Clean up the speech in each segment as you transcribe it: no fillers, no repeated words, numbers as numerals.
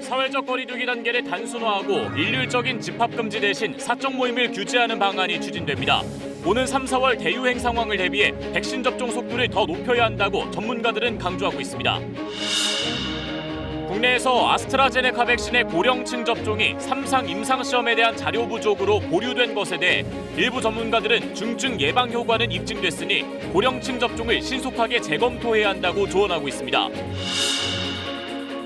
사회적 거리두기 단계를 단순화하고 일률적인 집합금지 대신 사적 모임을 규제하는 방안이 추진됩니다. 오는 3, 4월 대유행 상황을 대비해 백신 접종 속도를 더 높여야 한다고 전문가들은 강조하고 있습니다. 국내에서 아스트라제네카 백신의 고령층 접종이 3상 임상시험에 대한 자료 부족으로 보류된 것에 대해 일부 전문가들은 중증 예방 효과는 입증됐으니 고령층 접종을 신속하게 재검토해야 한다고 조언하고 있습니다.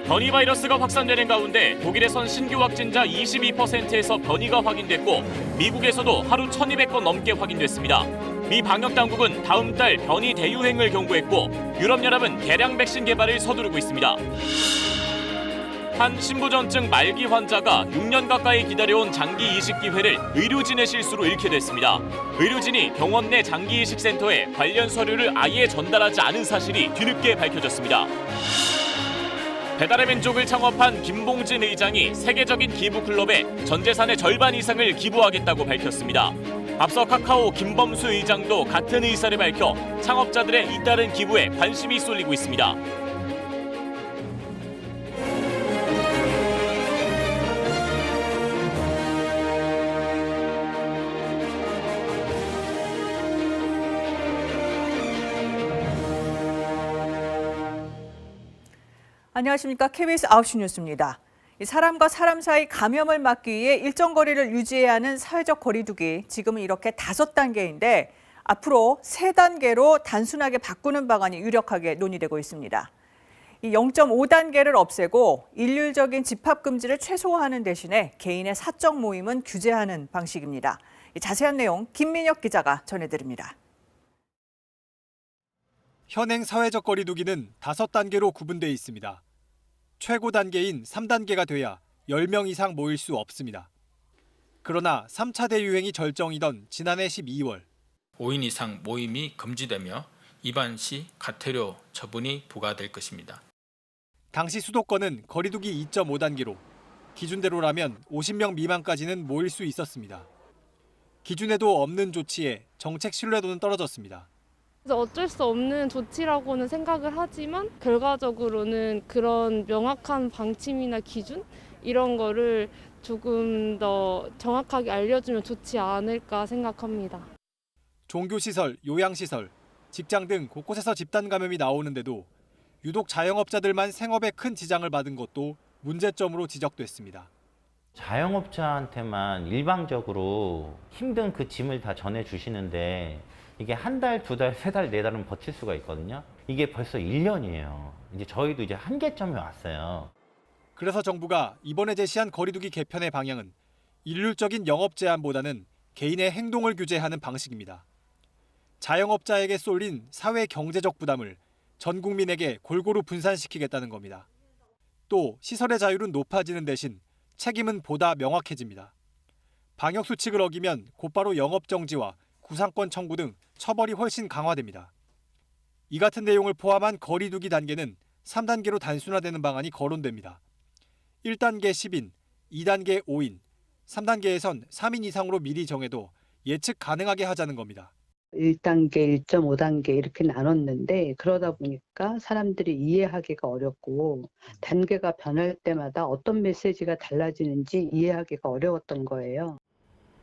변이 바이러스가 확산되는 가운데 독일에선 신규 확진자 22%에서 변이가 확인됐고 미국에서도 하루 1,200건 넘게 확인됐습니다. 미 방역당국은 다음 달 변이 대유행을 경고했고 유럽연합은 개량 백신 개발을 서두르고 있습니다. 한 신부전증 말기 환자가 6년 가까이 기다려온 장기 이식 기회를 의료진의 실수로 잃게 됐습니다. 의료진이 병원 내 장기 이식 센터에 관련 서류를 아예 전달하지 않은 사실이 뒤늦게 밝혀졌습니다. 배달의 민족을 창업한 김봉진 의장이 세계적인 기부 클럽에 전 재산의 절반 이상을 기부하겠다고 밝혔습니다. 앞서 카카오 김범수 의장도 같은 의사를 밝혀 창업자들의 잇따른 기부에 관심이 쏠리고 있습니다. 안녕하십니까. KBS 9시 뉴스입니다. 사람과 사람 사이 감염을 막기 위해 일정 거리를 유지해야 하는 사회적 거리두기, 지금은 이렇게 5단계인데 앞으로 3단계로 단순하게 바꾸는 방안이 유력하게 논의되고 있습니다. 이 0.5단계를 없애고 일률적인 집합 금지를 최소화하는 대신에 개인의 사적 모임은 규제하는 방식입니다. 자세한 내용 김민혁 기자가 전해드립니다. 현행 사회적 거리두기는 5단계로 구분돼 있습니다. 최고 단계인 3단계가 돼야 10명 이상 모일 수 없습니다. 그러나 3차 대유행이 절정이던 지난해 12월 5인 이상 모임이 금지되며 위반 시 과태료 처분이 부과될 것입니다. 당시 수도권은 거리두기 2.5단계로 기준대로라면 50명 미만까지는 모일 수 있었습니다. 기준에도 없는 조치에 정책 신뢰도는 떨어졌습니다. 어쩔 수 없는 조치라고는 생각을 하지만 결과적으로는 그런 명확한 방침이나 기준 이런 거를 조금 더 정확하게 알려주면 좋지 않을까 생각합니다. 종교시설, 요양시설, 직장 등 곳곳에서 집단 감염이 나오는데도 유독 자영업자들만 생업에 큰 지장을 받은 것도 문제점으로 지적됐습니다. 자영업자한테만 일방적으로 힘든 그 짐을 다 전해주시는데 이게 한 달, 2달, 3달, 4달은 버틸 수가 있거든요. 이게 벌써 1년이에요. 이제 저희도 이제 한계점에 왔어요. 그래서 정부가 이번에 제시한 거리두기 개편의 방향은 일률적인 영업 제한보다는 개인의 행동을 규제하는 방식입니다. 자영업자에게 쏠린 사회 경제적 부담을 전 국민에게 골고루 분산시키겠다는 겁니다. 또 시설의 자율은 높아지는 대신 책임은 보다 명확해집니다. 방역 수칙을 어기면 곧바로 영업 정지와 구상권 청구 등 처벌이 훨씬 강화됩니다. 이 같은 내용을 포함한 거리두기 단계는 3단계로 단순화되는 방안이 거론됩니다. 1단계 10인, 2단계 5인, 3단계에선 3인 이상으로 미리 정해도 예측 가능하게 하자는 겁니다. 1단계, 1.5단계 이렇게 나눴는데 그러다 보니까 사람들이 이해하기가 어렵고 단계가 변할 때마다 어떤 메시지가 달라지는지 이해하기가 어려웠던 거예요.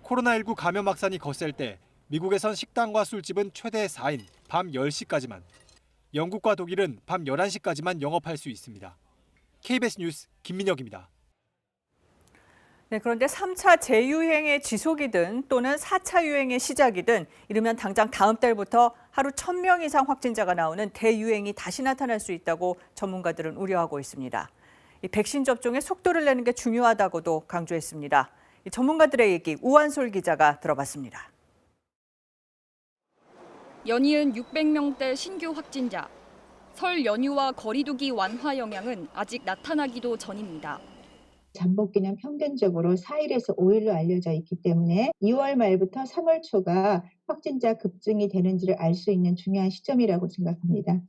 코로나19 감염 확산이 거셀 때 미국에선 식당과 술집은 최대 4인, 밤 10시까지만, 영국과 독일은 밤 11시까지만 영업할 수 있습니다. KBS 뉴스 김민혁입니다. 네, 그런데 3차 재유행의 지속이든 또는 4차 유행의 시작이든 이르면 당장 다음 달부터 하루 1,000명 이상 확진자가 나오는 대유행이 다시 나타날 수 있다고 전문가들은 우려하고 있습니다. 이 백신 접종에 속도를 내는 게 중요하다고도 강조했습니다. 이 전문가들의 얘기 우한솔 기자가 들어봤습니다. 연이은 600명대 신규 확진자. 설 연휴와 거리두기 완화 영향은 아직 나타나기도 전입니다. 잠복기는 평균적으로 4일에서 5일로 알려져 있기 때문에 2월 말부터 3월 초가 확진자 급증이 되는지를 알 수 있는 중요한 시점이라고 생각합니다.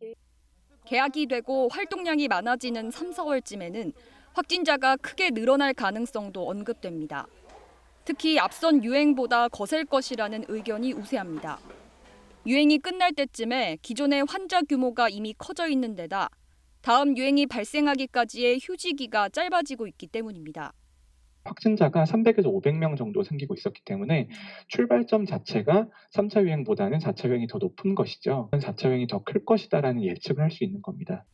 개학이 되고 활동량이 많아지는 3, 4월쯤에는 확진자가 크게 늘어날 가능성도 언급됩니다. 특히 앞선 유행보다 거셀 것이라는 의견이 우세합니다. 유행이 끝날 때쯤에 기존의 환자 규모가 이미 커져 있는 데다 다음 유행이 발생하기까지의 휴지기가 짧아지고 있기 때문입니다. 확진자가 300에서 500명 정도 생기고 있었기 때문에 출발점 자체가 3차 유행보다는 4차 유행이 더 높은 것이죠. 4차 유행이 더 클 것이다라는 예측을 할 수 있는 겁니다.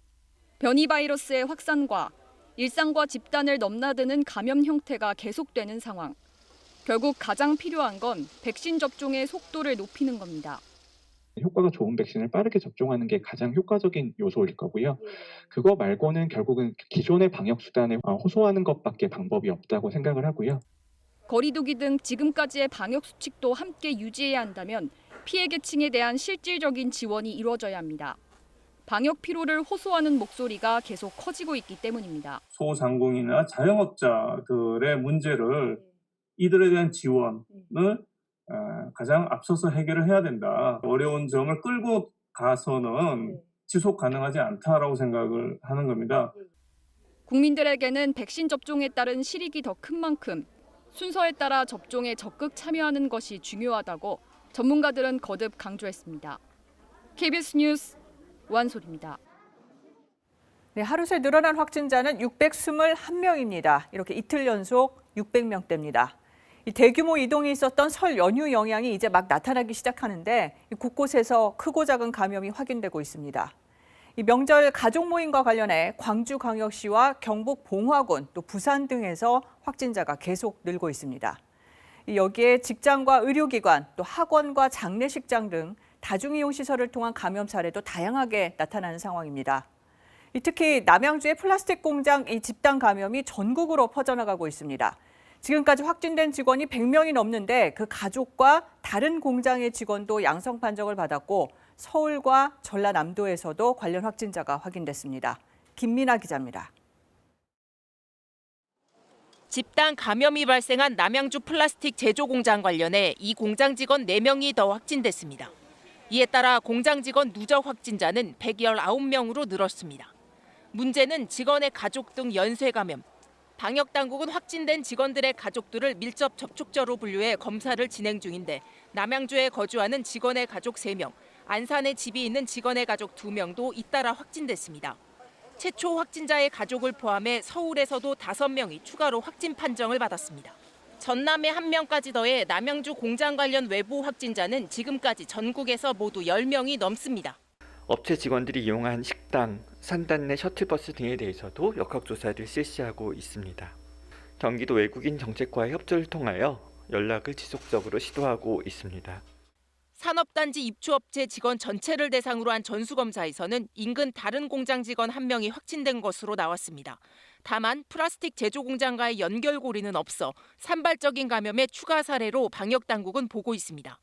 변이 바이러스의 확산과 일상과 집단을 넘나드는 감염 형태가 계속되는 상황. 결국 가장 필요한 건 백신 접종의 속도를 높이는 겁니다. 효과가 좋은 백신을 빠르게 접종하는 게 가장 효과적인 요소일 거고요. 그거 말고는 결국은 기존의 방역 수단을 호소하는 것밖에 방법이 없다고 생각을 하고요. 거리두기 등 지금까지의 방역 수칙도 함께 유지해야 한다면 피해 계층에 대한 실질적인 지원이 이루어져야 합니다. 방역 피로를 호소하는 목소리가 계속 커지고 있기 때문입니다. 소상공인이나 자영업자들의 문제를 이들에 대한 지원을 가장 앞서서 해결을 해야 된다. 어려운 점을 끌고 가서는 지속 가능하지 않다라고 생각을 하는 겁니다. 국민들에게는 백신 접종에 따른 실익이 더 큰 만큼 순서에 따라 접종에 적극 참여하는 것이 중요하다고 전문가들은 거듭 강조했습니다. KBS 뉴스 우한솔입니다. 네, 하루 새 늘어난 확진자는 621명입니다. 이렇게 이틀 연속 600명대입니다. 이 대규모 이동이 있었던 설 연휴 영향이 이제 막 나타나기 시작하는데 곳곳에서 크고 작은 감염이 확인되고 있습니다. 이 명절 가족 모임과 관련해 광주광역시와 경북 봉화군 또 부산 등에서 확진자가 계속 늘고 있습니다. 여기에 직장과 의료기관 또 학원과 장례식장 등 다중이용시설을 통한 감염 사례도 다양하게 나타나는 상황입니다. 특히 남양주의 플라스틱 공장 이 집단 감염이 전국으로 퍼져나가고 있습니다. 지금까지 확진된 직원이 100명이 넘는데 그 가족과 다른 공장의 직원도 양성 판정을 받았고 서울과 전라남도에서도 관련 확진자가 확인됐습니다. 김민아 기자입니다. 집단 감염이 발생한 남양주 플라스틱 제조 공장 관련해 이 공장 직원 4명이 더 확진됐습니다. 이에 따라 공장 직원 누적 확진자는 119명으로 늘었습니다. 문제는 직원의 가족 등 연쇄 감염. 방역당국은 확진된 직원들의 가족들을 밀접 접촉자로 분류해 검사를 진행 중인데 남양주에 거주하는 직원의 가족 3명, 안산에 집이 있는 직원의 가족 2명도 잇따라 확진됐습니다. 최초 확진자의 가족을 포함해 서울에서도 5명이 추가로 확진 판정을 받았습니다. 전남에 1명까지 더해 남양주 공장 관련 외부 확진자는 지금까지 전국에서 모두 10명이 넘습니다. 업체 직원들이 이용한 식당, 산단 내 셔틀버스 등에 대해서도 역학조사를 실시하고 있습니다. 경기도 외국인 정책과의 협조를 통하여 연락을 지속적으로 시도하고 있습니다. 산업단지 입주업체 직원 전체를 대상으로 한 전수검사에서는 인근 다른 공장 직원 1명이 확진된 것으로 나왔습니다. 다만 플라스틱 제조 공장과의 연결고리는 없어 산발적인 감염의 추가 사례로 방역당국은 보고 있습니다.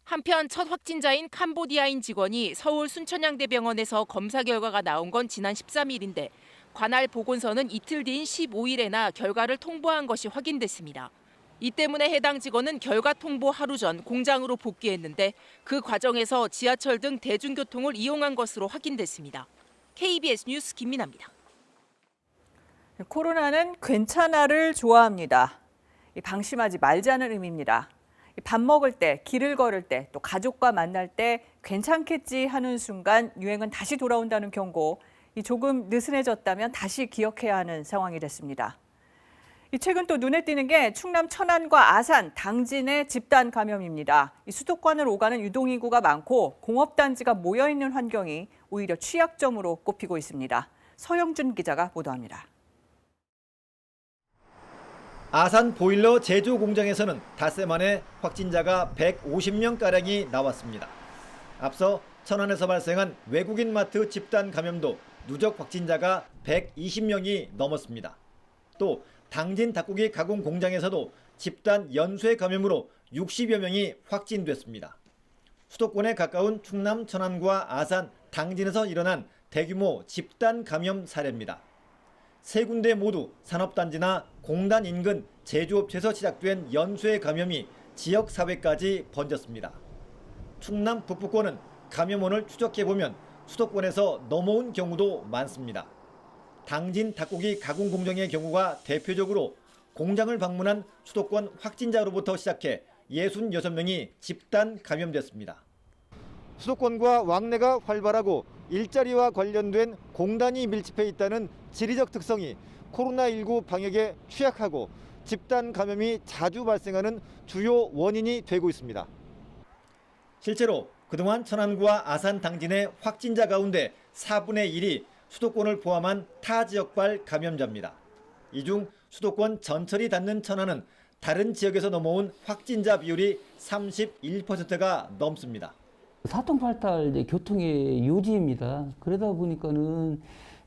한편 첫 확진자인 캄보디아인 직원이 서울 순천향대병원에서 검사 결과가 나온 건 지난 13일인데 관할 보건소는 이틀 뒤인 15일에나 결과를 통보한 것이 확인됐습니다. 이 때문에 해당 직원은 결과 통보 하루 전 공장으로 복귀했는데 그 과정에서 지하철 등 대중교통을 이용한 것으로 확인됐습니다. KBS 뉴스 김민아입니다. 코로나는 괜찮아를 좋아합니다. 방심하지 말자는 의미입니다. 밥 먹을 때, 길을 걸을 때, 또 가족과 만날 때 괜찮겠지 하는 순간 유행은 다시 돌아온다는 경고. 조금 느슨해졌다면 다시 기억해야 하는 상황이 됐습니다. 최근 또 눈에 띄는 게 충남 천안과 아산, 당진의 집단 감염입니다. 수도권을 오가는 유동인구가 많고 공업단지가 모여있는 환경이 오히려 취약점으로 꼽히고 있습니다. 서영준 기자가 보도합니다. 아산 보일러 제조 공장에서는 닷새 만에 확진자가 150명가량이 나왔습니다. 앞서 천안에서 발생한 외국인 마트 집단 감염도 누적 확진자가 120명이 넘었습니다. 또 당진 닭고기 가공 공장에서도 집단 연쇄 감염으로 60여 명이 확진됐습니다. 수도권에 가까운 충남 천안과 아산, 당진에서 일어난 대규모 집단 감염 사례입니다. 세 군데 모두 산업단지나 공단 인근 제조업체에서 시작된 연쇄 감염이 지역사회까지 번졌습니다. 충남 북부권은 감염원을 추적해보면 수도권에서 넘어온 경우도 많습니다. 당진 닭고기 가공 공장의 경우가 대표적으로 공장을 방문한 수도권 확진자로부터 시작해 66명이 집단 감염됐습니다. 수도권과 왕래가 활발하고 일자리와 관련된 공단이 밀집해 있다는 지리적 특성이 코로나19 방역에 취약하고 집단 감염이 자주 발생하는 주요 원인이 되고 있습니다. 실제로 그동안 천안구와 아산 당진의 확진자 가운데 4분의 1이 수도권을 포함한 타 지역발 감염자입니다. 이 중 수도권 전철이 닿는 천안은 다른 지역에서 넘어온 확진자 비율이 31%가 넘습니다. 사통팔달 교통의 요지입니다. 그러다 보니까는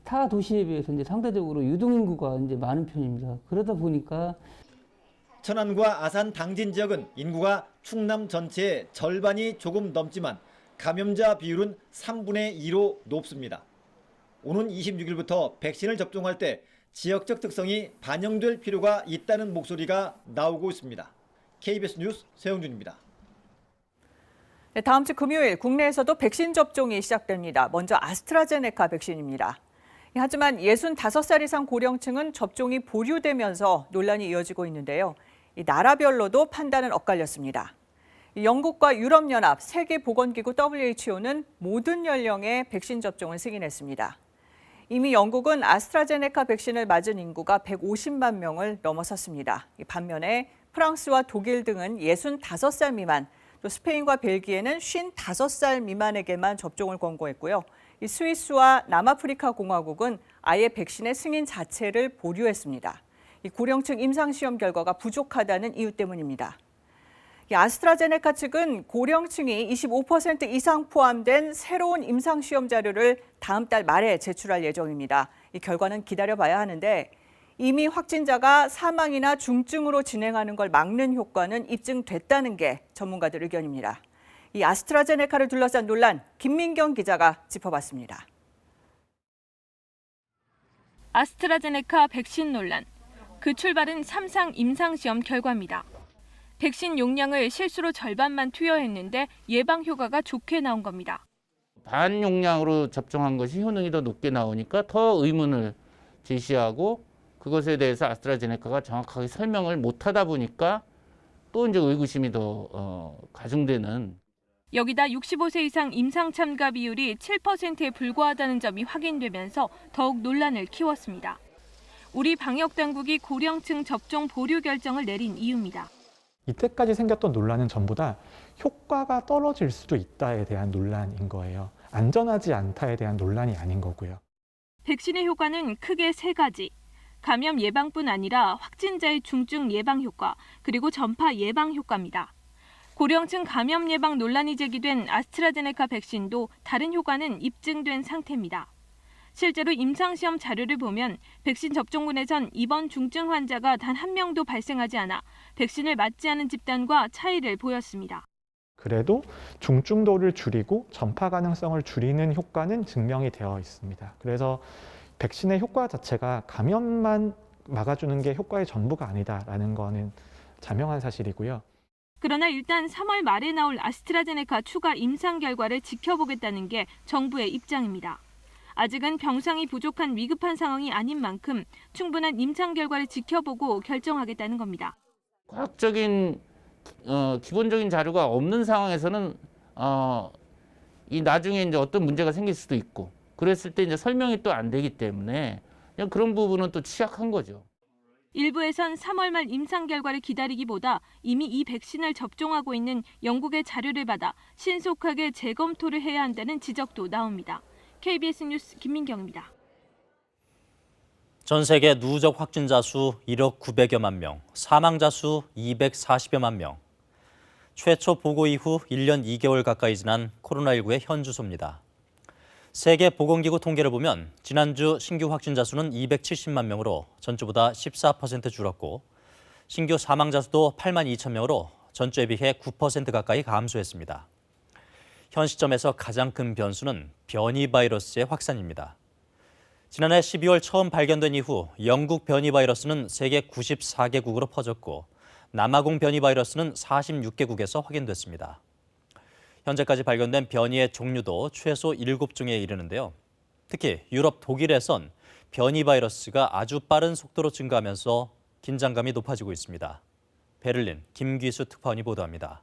타 도시에 비해서 이제 상대적으로 유동인구가 이제 많은 편입니다. 그러다 보니까 천안과 아산 당진 지역은 인구가 충남 전체의 절반이 조금 넘지만 감염자 비율은 3분의 2로 높습니다. 오는 26일부터 백신을 접종할 때 지역적 특성이 반영될 필요가 있다는 목소리가 나오고 있습니다. KBS 뉴스 세영준입니다. 네, 다음 주 금요일 국내에서도 백신 접종이 시작됩니다. 먼저 아스트라제네카 백신입니다. 하지만 65살 이상 고령층은 접종이 보류되면서 논란이 이어지고 있는데요. 이 나라별로도 판단은 엇갈렸습니다. 영국과 유럽연합, 세계보건기구 WHO는 모든 연령의 백신 접종을 승인했습니다. 이미 영국은 아스트라제네카 백신을 맞은 인구가 150만 명을 넘어섰습니다. 반면에 프랑스와 독일 등은 65살 미만, 또 스페인과 벨기에는 55살 미만에게만 접종을 권고했고요. 이 스위스와 남아프리카 공화국은 아예 백신의 승인 자체를 보류했습니다. 이 고령층 임상시험 결과가 부족하다는 이유 때문입니다. 아스트라제네카 측은 고령층이 25% 이상 포함된 새로운 임상시험 자료를 다음 달 말에 제출할 예정입니다. 이 결과는 기다려봐야 하는데 이미 확진자가 사망이나 중증으로 진행하는 걸 막는 효과는 입증됐다는 게 전문가들 의견입니다. 이 아스트라제네카를 둘러싼 논란, 김민경 기자가 짚어봤습니다. 아스트라제네카 백신 논란. 그 출발은 3상 임상시험 결과입니다. 백신 용량을 실수로 절반만 투여했는데 예방 효과가 좋게 나온 겁니다. 반 용량으로 접종한 것이 효능이 더 높게 나오니까 더 의문을 제시하고 그것에 대해서 아스트라제네카가 정확하게 설명을 못하다 보니까 또 이제 의구심이 더 가중되는. 여기다 65세 이상 임상 참가 비율이 7%에 불과하다는 점이 확인되면서 더욱 논란을 키웠습니다. 우리 방역 당국이 고령층 접종 보류 결정을 내린 이유입니다. 이때까지 생겼던 논란은 전부 다 효과가 떨어질 수도 있다에 대한 논란인 거예요. 안전하지 않다에 대한 논란이 아닌 거고요. 백신의 효과는 크게 세 가지. 감염 예방뿐 아니라 확진자의 중증 예방 효과, 그리고 전파 예방 효과입니다. 고령층 감염 예방 논란이 제기된 아스트라제네카 백신도 다른 효과는 입증된 상태입니다. 실제로 임상시험 자료를 보면 백신 접종군에선 입원 중증 환자가 단 한 명도 발생하지 않아 백신을 맞지 않은 집단과 차이를 보였습니다. 그래도 중증도를 줄이고 전파 가능성을 줄이는 효과는 증명이 되어 있습니다. 그래서 백신의 효과 자체가 감염만 막아주는 게 효과의 전부가 아니다라는 거는 자명한 사실이고요. 그러나 일단 3월 말에 나올 아스트라제네카 추가 임상 결과를 지켜보겠다는 게 정부의 입장입니다. 아직은 병상이 부족한 위급한 상황이 아닌 만큼 충분한 임상 결과를 지켜보고 결정하겠다는 겁니다. 과학적인 기본적인 자료가 없는 상황에서는 이 나중에 이제 어떤 문제가 생길 수도 있고 그랬을 때 이제 설명이 또 안 되기 때문에 그냥 그런 부분은 또 취약한 거죠. 일부에선 3월 말 임상 결과를 기다리기보다 이미 이 백신을 접종하고 있는 영국의 자료를 받아 신속하게 재검토를 해야 한다는 지적도 나옵니다. KBS 뉴스 김민경입니다. 전 세계 누적 확진자 수 1억 900여만 명, 사망자 수 240여만 명. 최초 보고 이후 1년 2개월 가까이 지난 코로나19의 현주소입니다. 세계보건기구 통계를 보면 지난주 신규 확진자 수는 270만 명으로 전주보다 14% 줄었고 신규 사망자 수도 8만 2천 명으로 전주에 비해 9% 가까이 감소했습니다. 현 시점에서 가장 큰 변수는 변이 바이러스의 확산입니다. 지난해 12월 처음 발견된 이후 영국 변이 바이러스는 세계 94개국으로 퍼졌고 남아공 변이 바이러스는 46개국에서 확인됐습니다. 현재까지 발견된 변이의 종류도 최소 7종에 이르는데요. 특히 유럽 독일에선 변이 바이러스가 아주 빠른 속도로 증가하면서 긴장감이 높아지고 있습니다. 베를린 김귀수 특파원이 보도합니다.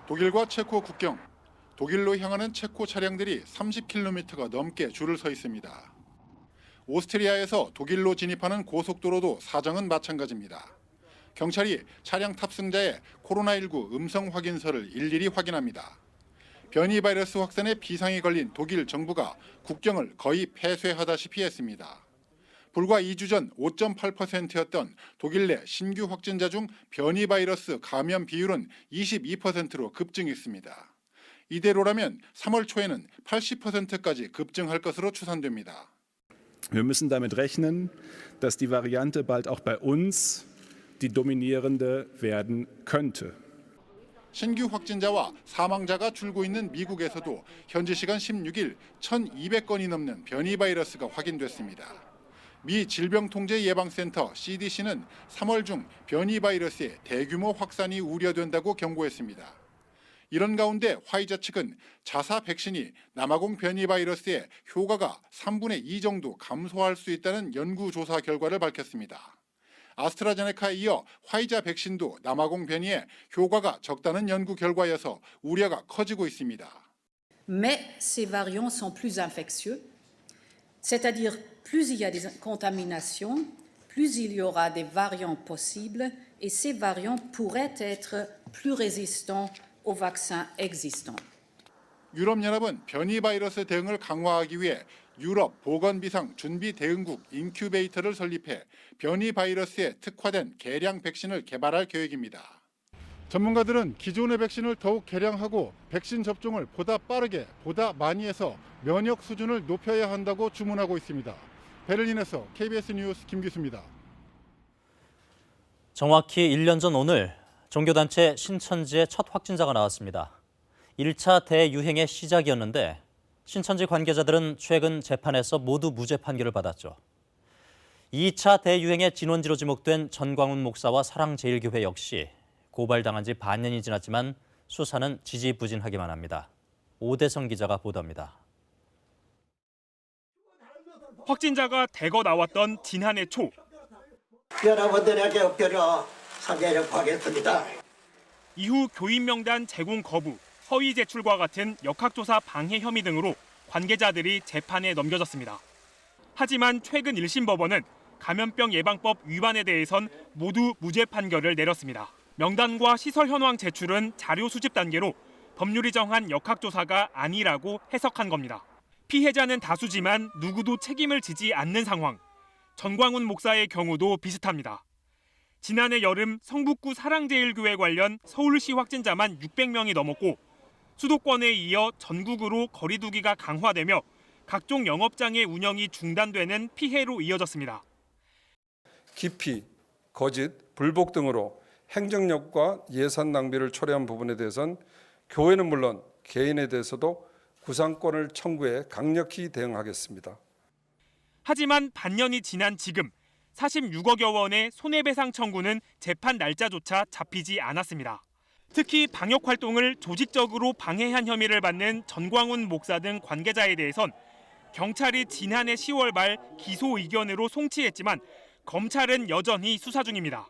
독일과 체코 국경, 독일로 향하는 체코 차량들이 30km가 넘게 줄을 서 있습니다. 오스트리아에서 독일로 진입하는 고속도로도 사정은 마찬가지입니다. 경찰이 차량 탑승자의 코로나19 음성 확인서를 일일이 확인합니다. 변이 바이러스 확산에 비상이 걸린 독일 정부가 국경을 거의 폐쇄하다시피 했습니다. 불과 2주 전 5.8%였던 독일 내 신규 확진자 중 변이 바이러스 감염 비율은 22%로 급증했습니다. 이대로라면 3월 초에는 80%까지 급증할 것으로 추산됩니다. Wir müssen damit rechnen, dass die Variante bald auch bei uns die dominierende werden könnte. 신규 확진자와 사망자가 줄고 있는 미국에서도 현지 시간 16일 1,200건이 넘는 변이 바이러스가 확인됐습니다. 미 질병통제예방센터 CDC는 3월 중 변이 바이러스의 대규모 확산이 우려된다고 경고했습니다. 이런 가운데 화이자 측은 자사 백신이 남아공 변이 바이러스의 효과가 3분의 2 정도 감소할 수 있다는 연구조사 결과를 밝혔습니다. 아스트라제네카에 이어 화이자 백신도 남아공 변이에 효과가 적다는 연구 결과여서 우려가 커지고 있습니다. Mais ces variants sont plus infectieux, c'est-à-dire plus il y a des contaminations, plus il y aura des variants possibles et ces variants pourraient être plus résistants aux vaccins existants. 유럽연합은 변이 바이러스 대응을 강화하기 위해 유럽 보건비상 준비 대응국 인큐베이터를 설립해 변이 바이러스에 특화된 개량 백신을 개발할 계획입니다. 전문가들은 기존의 백신을 더욱 개량하고 백신 접종을 보다 빠르게, 보다 많이 해서 면역 수준을 높여야 한다고 주문하고 있습니다. 베를린에서 KBS 뉴스 김기수입니다. 정확히 1년 전 오늘 종교단체 신천지의 첫 확진자가 나왔습니다. 1차 대유행의 시작이었는데 신천지 관계자들은 최근 재판에서 모두 무죄 판결을 받았죠. 2차 대유행의 진원지로 지목된 전광훈 목사와 사랑제일교회 역시 고발당한 지 반년이 지났지만 수사는 지지부진하기만 합니다. 오대성 기자가 보도합니다. 확진자가 대거 나왔던 지난해 초. 여러분들에게 엎드려 사죄를 구하겠습니다. 이후 교인 명단 제공 거부, 허위 제출과 같은 역학조사 방해 혐의 등으로 관계자들이 재판에 넘겨졌습니다. 하지만 최근 1심 법원은 감염병 예방법 위반에 대해선 모두 무죄 판결을 내렸습니다. 명단과 시설 현황 제출은 자료 수집 단계로 법률이 정한 역학조사가 아니라고 해석한 겁니다. 피해자는 다수지만 누구도 책임을 지지 않는 상황. 전광훈 목사의 경우도 비슷합니다. 지난해 여름 성북구 사랑제일교회 관련 서울시 확진자만 600명이 넘었고 수도권에 이어 전국으로 거리 두기가 강화되며 각종 영업장의 운영이 중단되는 피해로 이어졌습니다. 기피, 거짓, 불복 등으로 행정력과 예산 낭비를 초래한 부분에 대해선 교회는 물론 개인에 대해서도 구상권을 청구해 강력히 대응하겠습니다. 하지만 반년이 지난 지금 46억여 원의 손해배상 청구는 재판 날짜조차 잡히지 않았습니다. 특히 방역 활동을 조직적으로 방해한 혐의를 받는 전광훈 목사 등 관계자에 대해선 경찰이 지난해 10월 말 기소 의견으로 송치했지만 검찰은 여전히 수사 중입니다.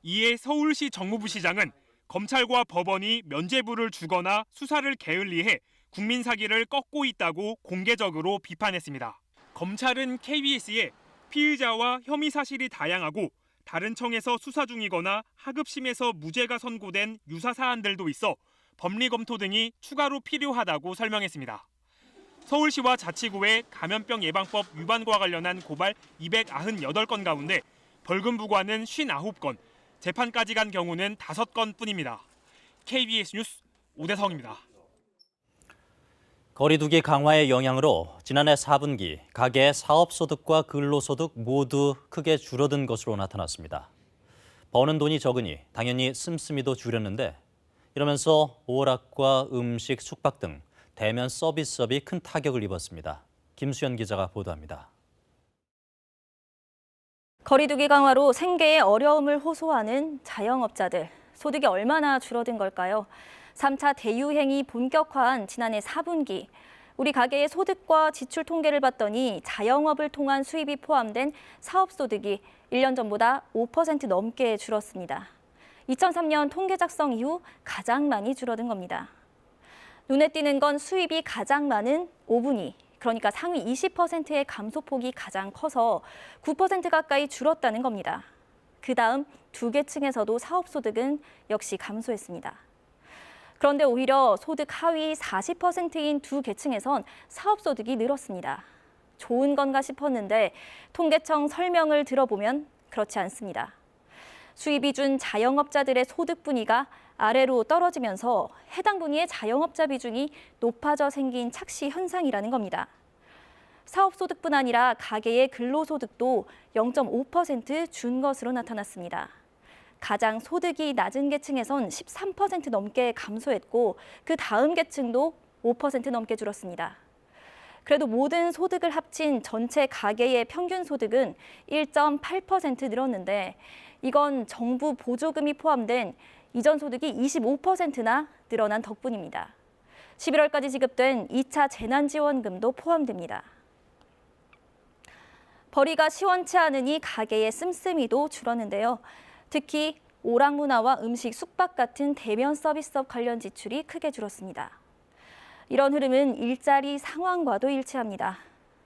이에 서울시 정무부시장은 검찰과 법원이 면죄부를 주거나 수사를 게을리해 국민 사기를 꺾고 있다고 공개적으로 비판했습니다. 검찰은 KBS에 피의자와 혐의 사실이 다양하고 다른 청에서 수사 중이거나 하급심에서 무죄가 선고된 유사 사안들도 있어 법리 검토 등이 추가로 필요하다고 설명했습니다. 서울시와 자치구의 감염병 예방법 위반과 관련한 고발 298건 가운데 벌금 부과는 59건, 재판까지 간 경우는 5건뿐입니다. KBS 뉴스 오대성입니다. 거리두기 강화의 영향으로 지난해 4분기 가계의 사업소득과 근로소득 모두 크게 줄어든 것으로 나타났습니다. 버는 돈이 적으니 당연히 씀씀이도 줄였는데 이러면서 오락과 음식, 숙박 등 대면 서비스업이 큰 타격을 입었습니다. 김수연 기자가 보도합니다. 거리두기 강화로 생계에 어려움을 호소하는 자영업자들, 소득이 얼마나 줄어든 걸까요? 3차 대유행이 본격화한 지난해 4분기, 우리 가계의 소득과 지출 통계를 봤더니 자영업을 통한 수입이 포함된 사업소득이 1년 전보다 5% 넘게 줄었습니다. 2003년 통계 작성 이후 가장 많이 줄어든 겁니다. 눈에 띄는 건 수입이 가장 많은 5분위, 그러니까 상위 20%의 감소폭이 가장 커서 9% 가까이 줄었다는 겁니다. 그 다음 두 계층에서도 사업소득은 역시 감소했습니다. 그런데 오히려 소득 하위 40%인 두 계층에선 사업소득이 늘었습니다. 좋은 건가 싶었는데 통계청 설명을 들어보면 그렇지 않습니다. 수입이 준 자영업자들의 소득 분위가 아래로 떨어지면서 해당 분위의 자영업자 비중이 높아져 생긴 착시 현상이라는 겁니다. 사업소득뿐 아니라 가계의 근로소득도 0.5% 준 것으로 나타났습니다. 가장 소득이 낮은 계층에선 13% 넘게 감소했고 그 다음 계층도 5% 넘게 줄었습니다. 그래도 모든 소득을 합친 전체 가계의 평균 소득은 1.8% 늘었는데 이건 정부 보조금이 포함된 이전 소득이 25%나 늘어난 덕분입니다. 11월까지 지급된 2차 재난지원금도 포함됩니다. 벌이가 시원치 않으니 가계의 씀씀이도 줄었는데요. 특히 오락문화와 음식, 숙박 같은 대면 서비스업 관련 지출이 크게 줄었습니다. 이런 흐름은 일자리 상황과도 일치합니다.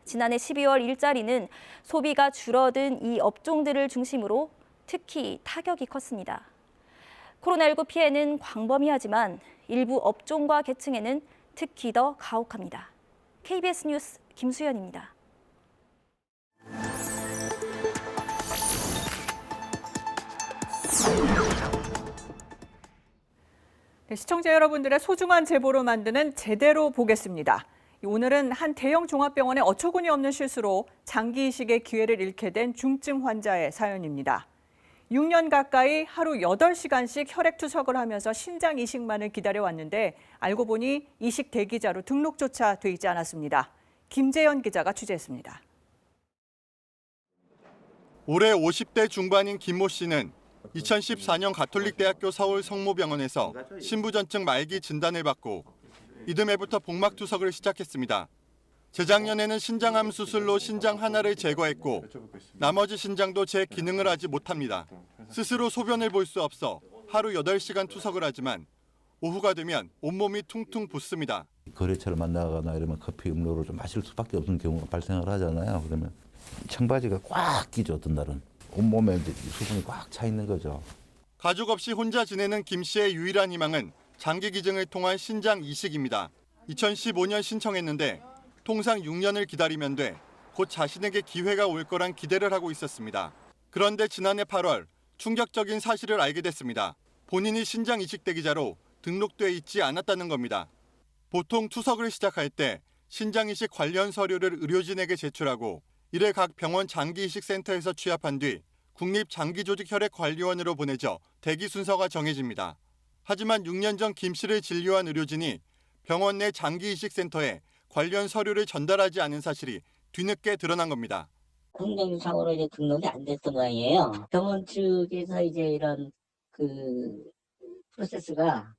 지난해 12월 일자리는 소비가 줄어든 이 업종들을 중심으로 특히 타격이 컸습니다. 코로나19 피해는 광범위하지만 일부 업종과 계층에는 특히 더 가혹합니다. KBS 뉴스 김수연입니다. 네, 시청자 여러분들의 소중한 제보로 만드는 제대로 보겠습니다. 오늘은 한 대형 종합병원의 어처구니 없는 실수로 장기 이식의 기회를 잃게 된 중증 환자의 사연입니다. 6년 가까이 하루 8시간씩 혈액 투석을 하면서 신장 이식만을 기다려왔는데 알고 보니 이식 대기자로 등록조차 돼 있지 않았습니다. 김재현 기자가 취재했습니다. 올해 50대 중반인 김모 씨는 2014년 가톨릭대학교 서울 성모병원에서 신부전증 말기 진단을 받고 이듬해부터 복막 투석을 시작했습니다. 재작년에는 신장암 수술로 신장 하나를 제거했고 나머지 신장도 제 기능을 하지 못합니다. 스스로 소변을 볼 수 없어 하루 8시간 투석을 하지만 오후가 되면 온몸이 퉁퉁 붓습니다. 거래처를 만나거나 이러면 커피 음료를 좀 마실 수밖에 없는 경우가 발생을 하잖아요. 그러면 청바지가 꽉 끼죠. 어떤 날은 온몸에 이제 수분이 꽉 차 있는 거죠. 가족 없이 혼자 지내는 김 씨의 유일한 희망은 장기 기증을 통한 신장 이식입니다. 2015년 신청했는데 통상 6년을 기다리면 돼 곧 자신에게 기회가 올 거란 기대를 하고 있었습니다. 그런데 지난해 8월 충격적인 사실을 알게 됐습니다. 본인이 신장 이식 대기자로 등록돼 있지 않았다는 겁니다. 보통 투석을 시작할 때 신장 이식 관련 서류를 의료진에게 제출하고 이를 각 병원 장기이식센터에서 취합한 뒤 국립장기조직혈액관리원으로 보내져 대기 순서가 정해집니다. 하지만 6년 전 김 씨를 진료한 의료진이 병원 내 장기이식센터에 관련 서류를 전달하지 않은 사실이 뒤늦게 드러난 겁니다. 행정상으로 이제 등록이 안 됐던 모양이에요. 병원 측에서 이제 이런 프로세스가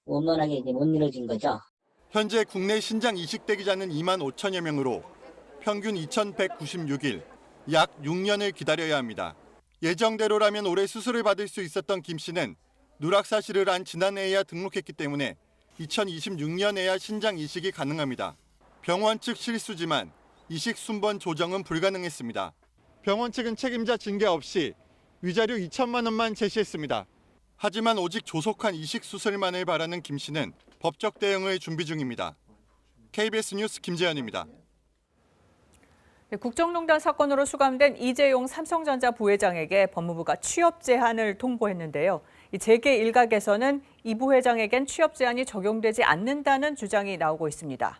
원만하게 이제 못 이루어진 거죠. 현재 국내 신장 이식 대기자는 2만 5천여 명으로 평균 2,196일, 약 6년을 기다려야 합니다. 예정대로라면 올해 수술을 받을 수 있었던 김 씨는 누락 사실을 안 지난해에야 등록했기 때문에 2026년에야 신장 이식이 가능합니다. 병원 측 실수지만 이식 순번 조정은 불가능했습니다. 병원 측은 책임자 징계 없이 위자료 2천만 원만 제시했습니다. 하지만 오직 조속한 이식 수술만을 바라는 김 씨는 법적 대응을 준비 중입니다. KBS 뉴스 김재현입니다. 네, 국정농단 사건으로 수감된 이재용 삼성전자 부회장에게 법무부가 취업 제한을 통보했는데요. 재계 일각에서는 이 부회장에겐 취업 제한이 적용되지 않는다는 주장이 나오고 있습니다.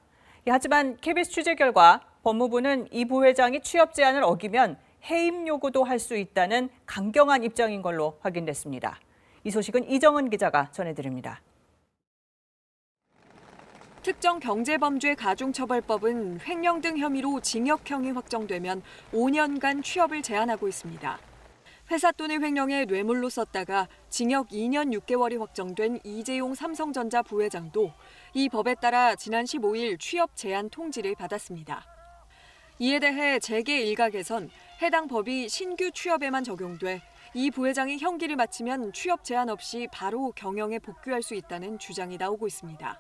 하지만 KBS 취재 결과 법무부는 이 부회장이 취업 제한을 어기면 해임 요구도 할 수 있다는 강경한 입장인 걸로 확인됐습니다. 이 소식은 이정은 기자가 전해드립니다. 특정경제범죄가중처벌법은 횡령 등 혐의로 징역형이 확정되면 5년간 취업을 제한하고 있습니다. 회사 돈을 횡령해 뇌물로 썼다가 징역 2년 6개월이 확정된 이재용 삼성전자 부회장도 이 법에 따라 지난 15일 취업 제한 통지를 받았습니다. 이에 대해 재계 일각에선 해당 법이 신규 취업에만 적용돼 이 부회장이 형기를 마치면 취업 제한 없이 바로 경영에 복귀할 수 있다는 주장이 나오고 있습니다.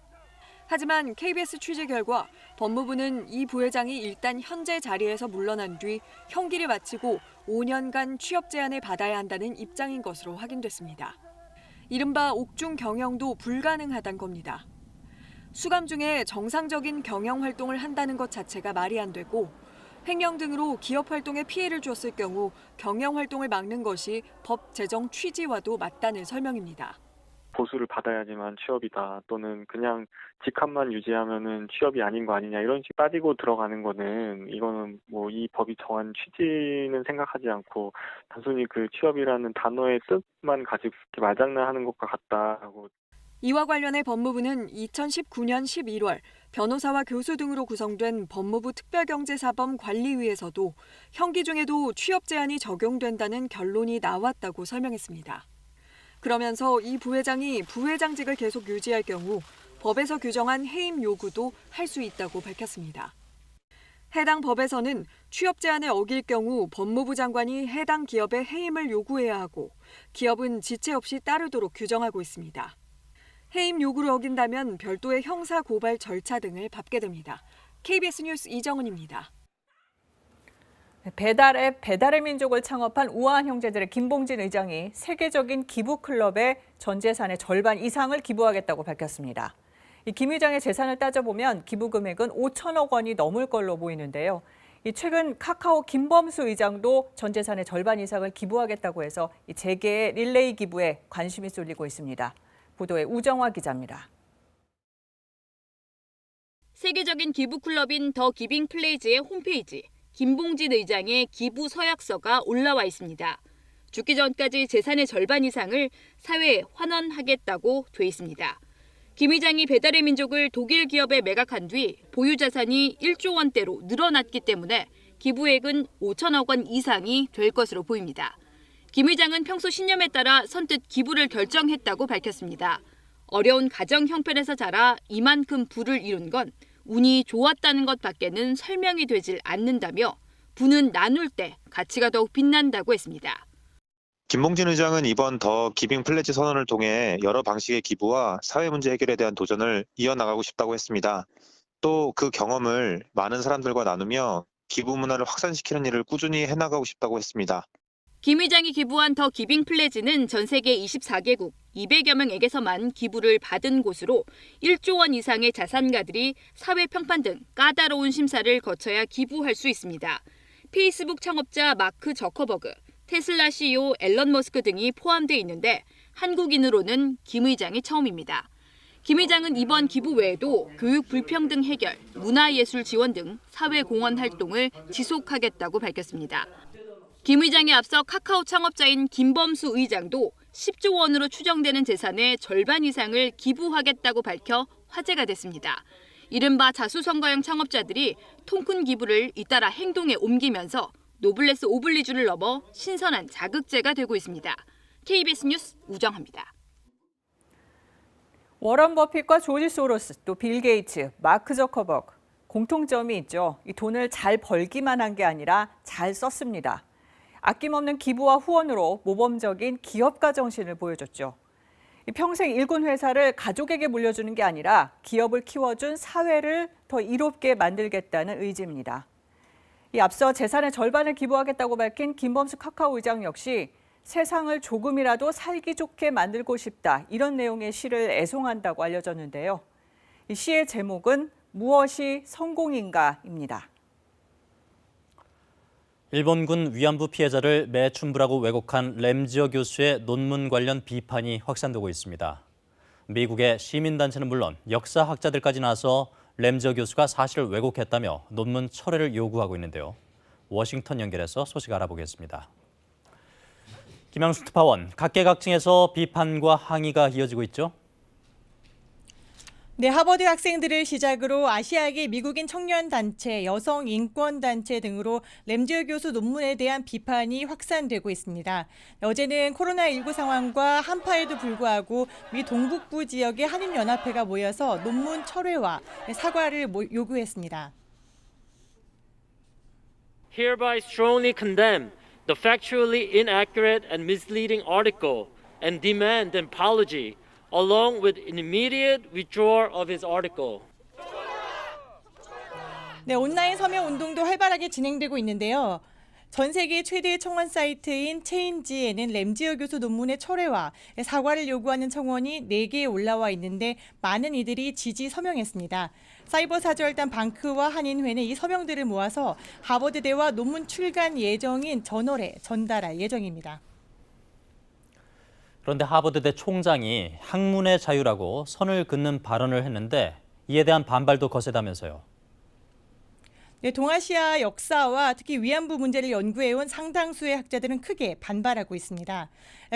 하지만 KBS 취재 결과 법무부는 이 부회장이 일단 현재 자리에서 물러난 뒤 형기를 마치고 5년간 취업 제한을 받아야 한다는 입장인 것으로 확인됐습니다. 이른바 옥중 경영도 불가능하단 겁니다. 수감 중에 정상적인 경영 활동을 한다는 것 자체가 말이 안 되고 횡령 등으로 기업 활동에 피해를 줬을 경우 경영 활동을 막는 것이 법 제정 취지와도 맞다는 설명입니다. 보수를 받아야지만 취업이다 또는 그냥 직함만 유지하면은 취업이 아닌 거 아니냐 이런 식으로 빠지고 들어가는 거는 이거는 뭐 이 법이 정한 취지는 생각하지 않고 단순히 그 취업이라는 단어의 뜻만 가지고 이렇게 말장난하는 것과 같다라고. 이와 관련해 법무부는 2019년 11월 변호사와 교수 등으로 구성된 법무부 특별경제사범관리위에서도 형기 중에도 취업 제한이 적용된다는 결론이 나왔다고 설명했습니다. 그러면서 이 부회장이 부회장직을 계속 유지할 경우 법에서 규정한 해임 요구도 할 수 있다고 밝혔습니다. 해당 법에서는 취업 제한을 어길 경우 법무부 장관이 해당 기업에 해임을 요구해야 하고 기업은 지체 없이 따르도록 규정하고 있습니다. 해임 요구를 어긴다면 별도의 형사 고발 절차 등을 밟게 됩니다. KBS 뉴스 이정은입니다. 배달앱 배달의 민족을 창업한 우아한 형제들의 김봉진 의장이 세계적인 기부클럽에 전 재산의 절반 이상을 기부하겠다고 밝혔습니다. 이 김 의장의 재산을 따져보면 기부 금액은 5천억 원이 넘을 걸로 보이는데요. 최근 카카오 김범수 의장도 전 재산의 절반 이상을 기부하겠다고 해서 이 재계의 릴레이 기부에 관심이 쏠리고 있습니다. 보도에 우정화 기자입니다. 세계적인 기부클럽인 더 기빙 플레이즈의 홈페이지. 김봉진 의장의 기부 서약서가 올라와 있습니다. 죽기 전까지 재산의 절반 이상을 사회에 환원하겠다고 돼 있습니다. 김 의장이 배달의 민족을 독일 기업에 매각한 뒤 보유 자산이 1조 원대로 늘어났기 때문에 기부액은 5천억 원 이상이 될 것으로 보입니다. 김 의장은 평소 신념에 따라 선뜻 기부를 결정했다고 밝혔습니다. 어려운 가정 형편에서 자라 이만큼 부를 이룬 건 운이 좋았다는 것밖에는 설명이 되질 않는다며 부는 나눌 때 가치가 더욱 빛난다고 했습니다. 김봉진 의장은 이번 더 기빙 플래지 선언을 통해 여러 방식의 기부와 사회 문제 해결에 대한 도전을 이어나가고 싶다고 했습니다. 또 그 경험을 많은 사람들과 나누며 기부 문화를 확산시키는 일을 꾸준히 해나가고 싶다고 했습니다. 김 의장이 기부한 더 기빙 플래지는 전 세계 24개국 200여 명에게서만 기부를 받은 곳으로 1조 원 이상의 자산가들이 사회 평판 등 까다로운 심사를 거쳐야 기부할 수 있습니다. 페이스북 창업자 마크 저커버그, 테슬라 CEO 앨런 머스크 등이 포함돼 있는데 한국인으로는 김 의장이 처음입니다. 김 의장은 이번 기부 외에도 교육 불평등 해결, 문화예술 지원 등 사회공헌 활동을 지속하겠다고 밝혔습니다. 김 의장에 앞서 카카오 창업자인 김범수 의장도 10조 원으로 추정되는 재산의 절반 이상을 기부하겠다고 밝혀 화제가 됐습니다. 이른바 자수성가형 창업자들이 통큰 기부를 잇따라 행동에 옮기면서 노블레스 오블리주를 넘어 신선한 자극제가 되고 있습니다. KBS 뉴스 우정합니다. 워런 버핏과 조지 소로스, 또 빌 게이츠, 마크 저커버그 공통점이 있죠. 이 돈을 잘 벌기만 한 게 아니라 잘 썼습니다. 아낌없는 기부와 후원으로 모범적인 기업가 정신을 보여줬죠. 평생 일군 회사를 가족에게 물려주는 게 아니라 기업을 키워준 사회를 더 이롭게 만들겠다는 의지입니다. 앞서 재산의 절반을 기부하겠다고 밝힌 김범수 카카오 의장 역시 세상을 조금이라도 살기 좋게 만들고 싶다, 이런 내용의 시를 애송한다고 알려졌는데요. 이 시의 제목은 무엇이 성공인가입니다. 일본군 위안부 피해자를 매춘부라고 왜곡한 램지어 교수의 논문 관련 비판이 확산되고 있습니다. 미국의 시민단체는 물론 역사학자들까지 나서 램지어 교수가 사실을 왜곡했다며 논문 철회를 요구하고 있는데요. 워싱턴 연결해서 소식 알아보겠습니다. 김양수 특파원, 각계각층에서 비판과 항의가 이어지고 있죠? 네, 하버드 학생들을 시작으로 아시아계 미국인 청년단체, 여성인권단체 등으로 램지어 교수 논문에 대한 비판이 확산되고 있습니다. 어제는 코로나19 상황과 한파에도 불구하고 미 동북부 지역의 한인연합회가 모여서 논문 철회와 사과를 요구했습니다. Hereby strongly condemn the factually inaccurate and misleading article and demand an apology, along with an immediate withdrawal of his article. 네, 온라인 서명 운동도 활발하게 진행되고 있는데요. 전 세계 최대 청원 사이트인 체인지에는 램지어 교수 논문의 철회와 사과를 요구하는 청원이 4개 올라와 있는데 많은 이들이 지지 서명했습니다. 사이버 사절단 방크와 한인회는 이 서명들을 모아서 하버드대와 논문 출간 예정인 저널에 전달할 예정입니다. 그런데 하버드대 총장이 학문의 자유라고 선을 긋는 발언을 했는데 이에 대한 반발도 거세다면서요. 네, 동아시아 역사와 특히 위안부 문제를 연구해온 상당수의 학자들은 크게 반발하고 있습니다.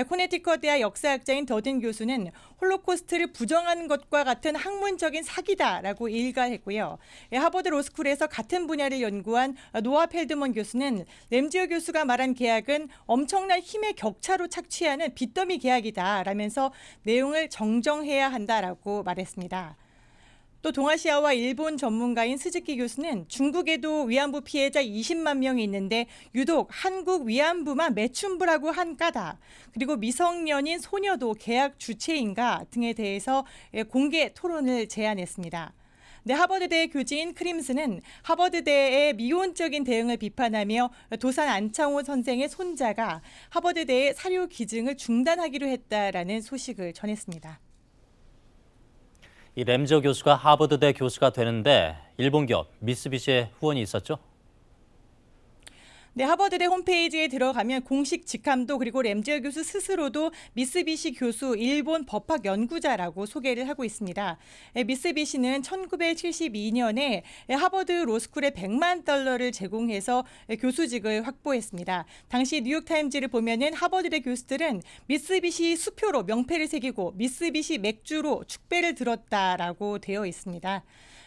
코네티컷 대학 역사학자인 더든 교수는 홀로코스트를 부정하는 것과 같은 학문적인 사기다라고 일갈했고요. 하버드 로스쿨에서 같은 분야를 연구한 노아 펠드먼 교수는 램지어 교수가 말한 계약은 엄청난 힘의 격차로 착취하는 빚더미 계약이다라면서 내용을 정정해야 한다라고 말했습니다. 또 동아시아와 일본 전문가인 스즈키 교수는 중국에도 위안부 피해자 20만 명이 있는데 유독 한국 위안부만 매춘부라고 한 까닭, 그리고 미성년인 소녀도 계약 주체인가 등에 대해서 공개 토론을 제안했습니다. 네, 하버드대 교지인 크림스는 하버드대의 미온적인 대응을 비판하며 도산 안창호 선생의 손자가 하버드대의 사료 기증을 중단하기로 했다라는 소식을 전했습니다. 이 램지어 교수가 하버드대 교수가 되는데 일본 기업 미쓰비시의 후원이 있었죠? 네, 하버드대 홈페이지에 들어가면 공식 직함도 그리고 램지어 교수 스스로도 미쓰비시 교수 일본 법학 연구자라고 소개를 하고 있습니다. 미쓰비시는 1972년에 하버드 로스쿨에 $100만 제공해서 교수직을 확보했습니다. 당시 뉴욕타임즈를 보면은 하버드대 교수들은 미쓰비시 수표로 명패를 새기고 미쓰비시 맥주로 축배를 들었다라고 되어 있습니다.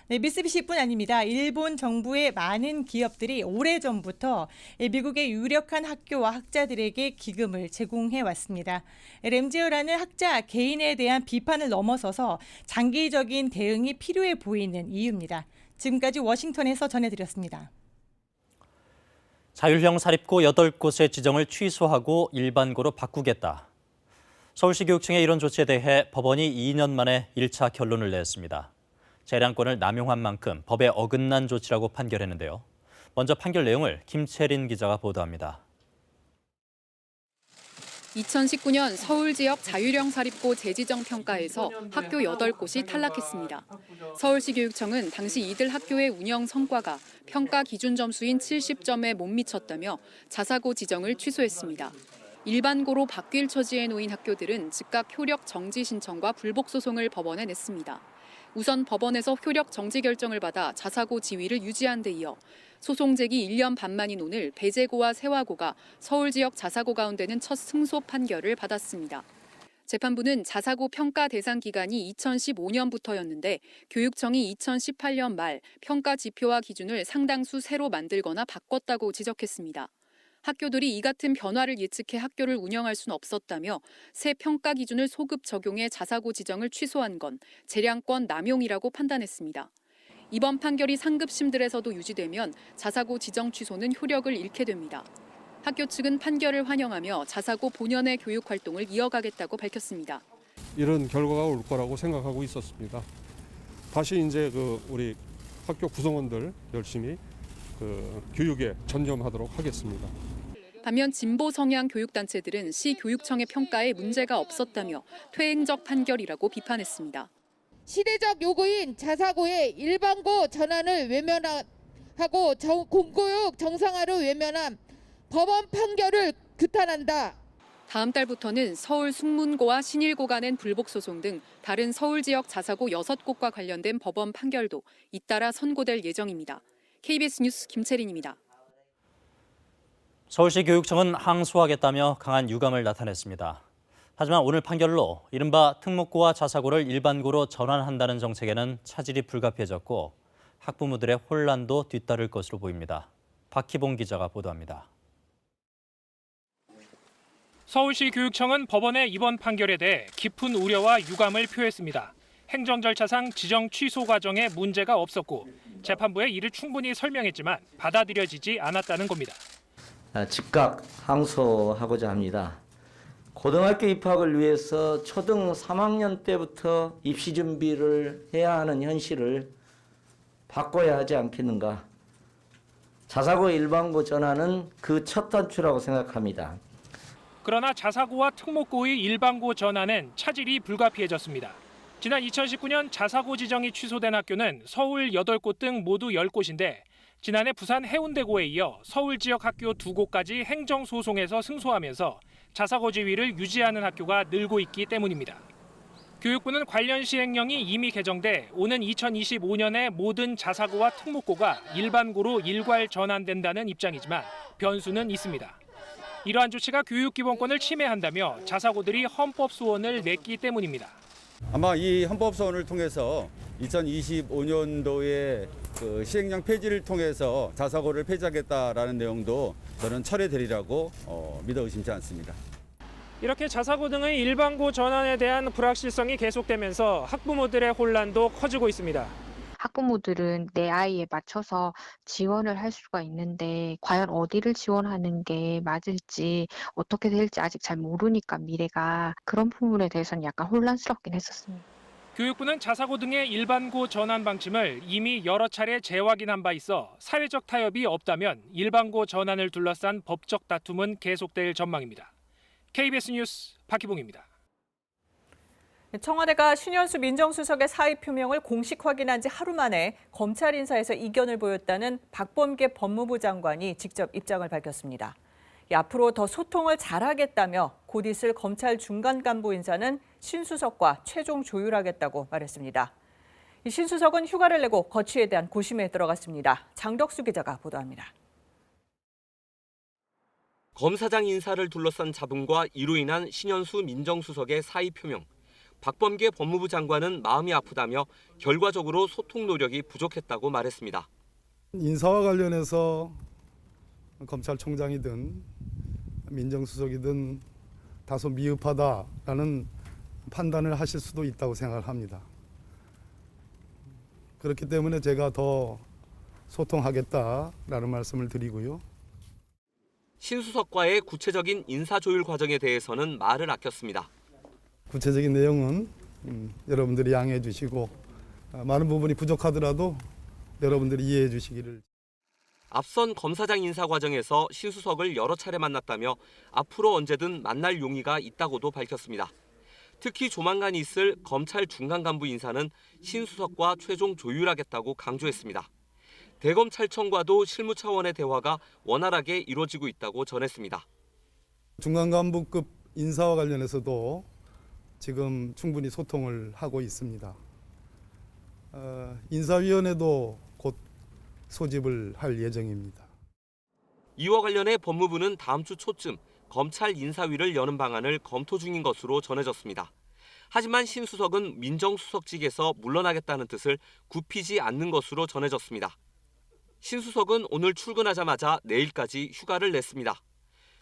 네, 미쓰비시뿐 아닙니다. 일본 정부의 많은 기업들이 오래전부터 미국의 유력한 학교와 학자들에게 기금을 제공해 왔습니다. 램지어라는 학자 개인에 대한 비판을 넘어서서 장기적인 대응이 필요해 보이는 이유입니다. 지금까지 워싱턴에서 전해드렸습니다. 자율형 사립고 8곳의 지정을 취소하고 일반고로 바꾸겠다. 서울시 교육청의 이런 조치에 대해 법원이 2년 만에 1차 결론을 냈습니다. 재량권을 남용한 만큼 법에 어긋난 조치라고 판결했는데요. 먼저 판결 내용을 김채린 기자가 보도합니다. 2019년 서울 지역 자율형 사립고 재지정 평가에서 학교 8곳이 탈락했습니다. 서울시 교육청은 당시 이들 학교의 운영 성과가 평가 기준 점수인 70점에 못 미쳤다며 자사고 지정을 취소했습니다. 일반고로 바뀔 처지에 놓인 학교들은 즉각 효력 정지 신청과 불복 소송을 법원에 냈습니다. 우선 법원에서 효력 정지 결정을 받아 자사고 지위를 유지한 데 이어 소송 제기 1년 반 만인 오늘 배재고와 세화고가 서울 지역 자사고 가운데는 첫 승소 판결을 받았습니다. 재판부는 자사고 평가 대상 기간이 2015년부터였는데 교육청이 2018년 말 평가 지표와 기준을 상당수 새로 만들거나 바꿨다고 지적했습니다. 학교들이 이 같은 변화를 예측해 학교를 운영할 수는 없었다며 새 평가 기준을 소급 적용해 자사고 지정을 취소한 건 재량권 남용이라고 판단했습니다. 이번 판결이 상급심들에서도 유지되면 자사고 지정 취소는 효력을 잃게 됩니다. 학교 측은 판결을 환영하며 자사고 본연의 교육 활동을 이어가겠다고 밝혔습니다. 이런 결과가 올 거라고 생각하고 있었습니다. 다시 이제 우리 학교 구성원들 열심히 교육에 전념하도록 하겠습니다. 반면 진보 성향 교육단체들은 시 교육청의 평가에 문제가 없었다며 퇴행적 판결이라고 비판했습니다. 시대적 요구인 자사고의 일반고 전환을 외면하고 공교육 정상화를 외면한 법원 판결을 규탄한다. 다음 달부터는 서울 숭문고와 신일고가 낸 불복 소송 등 다른 서울 지역 자사고 6곳과 관련된 법원 판결도 잇따라 선고될 예정입니다. KBS 뉴스 김채린입니다. 서울시 교육청은 항소하겠다며 강한 유감을 나타냈습니다. 하지만 오늘 판결로 이른바 특목고와 자사고를 일반고로 전환한다는 정책에는 차질이 불가피해졌고 학부모들의 혼란도 뒤따를 것으로 보입니다. 박희봉 기자가 보도합니다. 서울시 교육청은 법원의 이번 판결에 대해 깊은 우려와 유감을 표했습니다. 행정 절차상 지정 취소 과정에 문제가 없었고 재판부에 이를 충분히 설명했지만 받아들여지지 않았다는 겁니다. 즉각 항소하고자 합니다. 고등학교 입학을 위해서 초등 3학년 때부터 입시 준비를 해야 하는 현실을 바꿔야 하지 않겠는가. 자사고 일반고 전환은 그 첫 단추라고 생각합니다. 그러나 자사고와 특목고의 일반고 전환은 차질이 불가피해졌습니다. 지난 2019년 자사고 지정이 취소된 학교는 서울 8곳 등 모두 10곳인데 지난해 부산 해운대고에 이어 서울 지역 학교 2곳까지 행정소송에서 승소하면서 자사고 지위를 유지하는 학교가 늘고 있기 때문입니다. 교육부는 관련 시행령이 이미 개정돼 오는 2025년에 모든 자사고와 특목고가 일반고로 일괄 전환된다는 입장이지만 변수는 있습니다. 이러한 조치가 교육기본권을 침해한다며 자사고들이 헌법 소원을 냈기 때문입니다. 아마 이 헌법 소원을 통해서 2025년도에 그 시행령 폐지를 통해서 자사고를 폐지하겠다라는 내용도 저는 철회되리라고 믿어 의심치 않습니다. 이렇게 자사고 등의 일반고 전환에 대한 불확실성이 계속되면서 학부모들의 혼란도 커지고 있습니다. 학부모들은 내 아이에 맞춰서 지원을 할 수가 있는데 과연 어디를 지원하는 게 맞을지 어떻게 될지 아직 잘 모르니까 미래가 그런 부분에 대해서는 약간 혼란스럽긴 했었습니다. 교육부는 자사고 등의 일반고 전환 방침을 이미 여러 차례 재확인한 바 있어 사회적 타협이 없다면 일반고 전환을 둘러싼 법적 다툼은 계속될 전망입니다. KBS 뉴스 박희봉입니다. 청와대가 신현수 민정수석의 사의 표명을 공식 확인한 지 하루 만에 검찰 인사에서 이견을 보였다는 박범계 법무부 장관이 직접 입장을 밝혔습니다. 앞으로 더 소통을 잘하겠다며 곧 있을 검찰 중간 간부 인사는 신 수석과 최종 조율하겠다고 말했습니다. 신 수석은 휴가를 내고 거취에 대한 고심에 들어갔습니다. 장덕수 기자가 보도합니다. 검사장 인사를 둘러싼 잡음과 이로 인한 신현수 민정수석의 사의 표명. 박범계 법무부 장관은 마음이 아프다며 결과적으로 소통 노력이 부족했다고 말했습니다. 인사와 관련해서 검찰총장이든 민정수석이든 다소 미흡하다라는 판단을 하실 수도 있다고 생각을 합니다. 그렇기 때문에 제가 더 소통하겠다라는 말씀을 드리고요. 신 수석과의 구체적인 인사 조율 과정에 대해서는 말을 아꼈습니다. 구체적인 내용은 여러분들이 양해해 주시고 많은 부분이 부족하더라도 여러분들이 이해해 주시기를. 앞선 검사장 인사 과정에서 신 수석을 여러 차례 만났다며 앞으로 언제든 만날 용의가 있다고도 밝혔습니다. 특히 조만간 있을 검찰 중간 간부 인사는 신 수석과 최종 조율하겠다고 강조했습니다. 대검찰청과도 실무 차원의 대화가 원활하게 이루어지고 있다고 전했습니다. 중간 간부급 인사와 관련해서도 지금 충분히 소통을 하고 있습니다. 인사위원회도 곧 소집을 할 예정입니다. 이와 관련해 법무부는 다음 주 초쯤 검찰 인사위를 여는 방안을 검토 중인 것으로 전해졌습니다. 하지만 신 수석은 민정수석직에서 물러나겠다는 뜻을 굽히지 않는 것으로 전해졌습니다. 신 수석은 오늘 출근하자마자 내일까지 휴가를 냈습니다.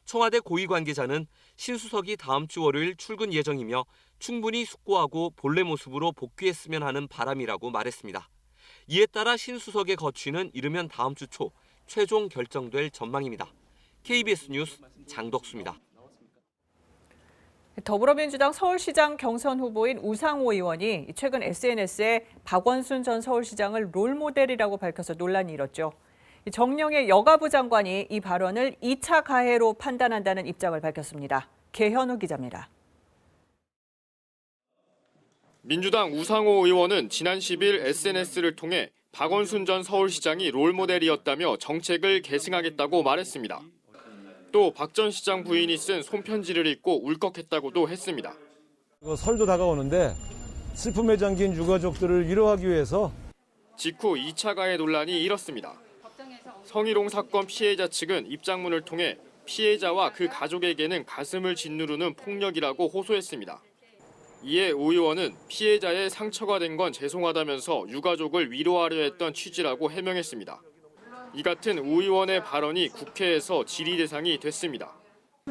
청와대 고위 관계자는 신 수석이 다음 주 월요일 출근 예정이며 충분히 숙고하고 본래 모습으로 복귀했으면 하는 바람이라고 말했습니다. 이에 따라 신 수석의 거취는 이르면 다음 주 초 최종 결정될 전망입니다. KBS 뉴스 장덕수입니다. 더불어민주당 서울시장 경선 후보인 우상호 의원이 최근 SNS에 박원순 전 서울시장을 롤모델이라고 밝혀서 논란이 일었죠. 정영애 여가부 장관이 이 발언을 2차 가해로 판단한다는 입장을 밝혔습니다. 개현우 기자입니다. 민주당 우상호 의원은 지난 10일 SNS를 통해 박원순 전 서울시장이 롤모델이었다며 정책을 계승하겠다고 말했습니다. 또 박 전 시장 부인이 쓴 손편지를 읽고 울컥했다고도 했습니다. 설도 다가오는데 슬픔에 잠긴 유가족들을 위로하기 위해서 직후 2차 가해 논란이 일었습니다. 성희롱 사건 피해자 측은 입장문을 통해 피해자와 그 가족에게는 가슴을 짓누르는 폭력이라고 호소했습니다. 이에 우 의원은 피해자의 상처가 된 건 죄송하다면서 유가족을 위로하려 했던 취지라고 해명했습니다. 이 같은 우 의원의 발언이 국회에서 질의 대상이 됐습니다.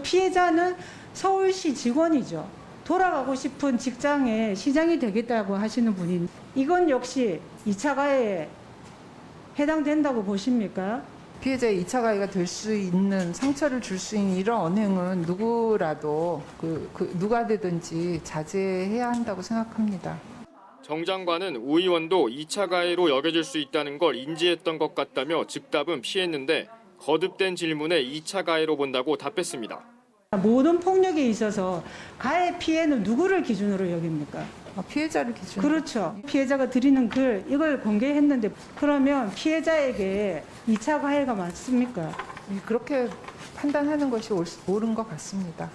피해자는 서울시 직원이죠. 돌아가고 싶은 직장에 시장이 되겠다고 하시는 분이 이건 역시 2차 가해에 해당된다고 보십니까? 피해자의 2차 가해가 될 수 있는 상처를 줄 수 있는 이런 언행은 누구라도 누가 되든지 자제해야 한다고 생각합니다. 정 장관은 우 의원도 2차 가해로 여겨질 수 있다는 걸 인지했던 것 같다며 즉답은 피했는데 거듭된 질문에 2차 가해로 본다고 답했습니다. 모든 폭력에 있어서 가해 피해는 누구를 기준으로 여깁니까? 피해자를 기준으로. 그렇죠. 피해자가 드리는 글 이걸 공개했는데 그러면 피해자에게 2차 가해가 맞습니까? 그렇게 판단하는 것이 옳은 것 같습니다.